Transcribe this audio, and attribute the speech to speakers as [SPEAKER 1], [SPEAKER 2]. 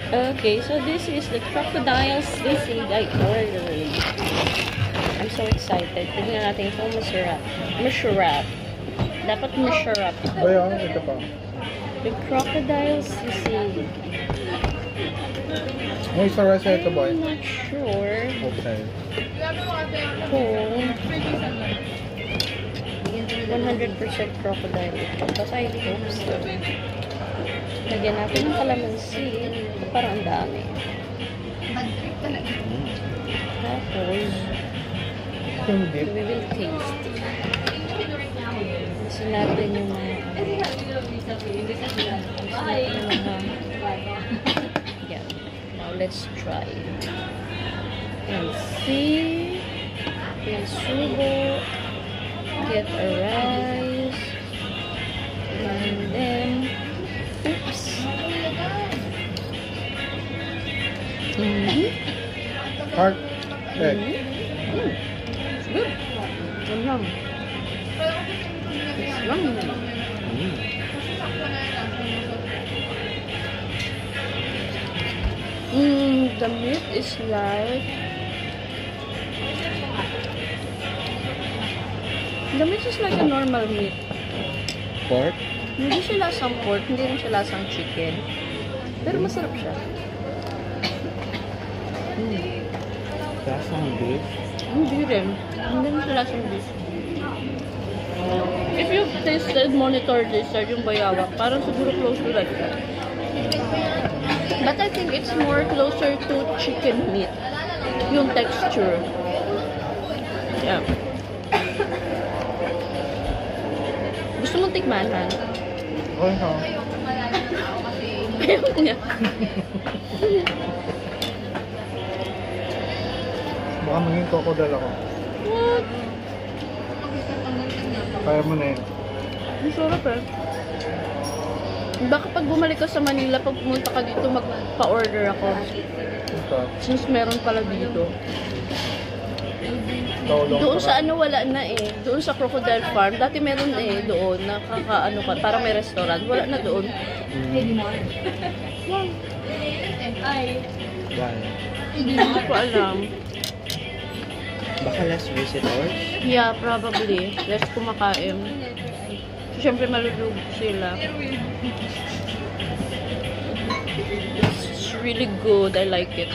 [SPEAKER 1] Okay, so this is the crocodile sisig I ordered. I'm so excited. Tignan natin kung masarap. Masarap. Dapat masarap.
[SPEAKER 2] Oh, yeah. Ito pa.
[SPEAKER 1] The crocodile sisig.
[SPEAKER 2] May sarap sa ito, boy.
[SPEAKER 1] I'm not sure
[SPEAKER 2] Okay.
[SPEAKER 1] kung 100% crocodile ito. But I hope so. Lagyan natin ng kalamansi. Parang ang dami. Tapos,
[SPEAKER 2] Yung dip.
[SPEAKER 1] we will taste. Gusto natin yung mga... Yeah. Now, let's try. And see. We'll sugo. Get a rice. And then... Oops.
[SPEAKER 2] Heart. Egg.
[SPEAKER 1] It's good. Yum. It's yummy. The meat is like... The meat is like a normal meat.
[SPEAKER 2] Pork.
[SPEAKER 1] Hindi siya lasang pork, hindi rin siya lasang chicken. Pero masarap siya.
[SPEAKER 2] Lasang beef.
[SPEAKER 1] Hindi rin. Hindi rin siya lasang beef. If you've tasted Monitor Lizard, yung bayawak, parang siguro close to like that. But I think it's more closer to chicken meat. Yung texture. Yeah. Gusto mong tikman, Han?
[SPEAKER 2] Okay, ha?
[SPEAKER 1] Ayaw niya.
[SPEAKER 2] Baka maging crocodile ako.
[SPEAKER 1] What?
[SPEAKER 2] Kaya mo na yun.
[SPEAKER 1] Ang sarap eh. Baka pag bumalik ka sa Manila, pag pumunta ka dito, magpa-order ako.
[SPEAKER 2] Ito.
[SPEAKER 1] Since meron pala dito. Doon sa ano wala na eh. Doon sa Crocodile Farm. Dati meron eh doon. Nakakaano ka. Parang may restaurant. Wala na doon. Hindi ko alam.
[SPEAKER 3] Baka less visitors?
[SPEAKER 1] Yeah, probably. Less kumakain. Siyempre malulog sila. It's really good. I like it.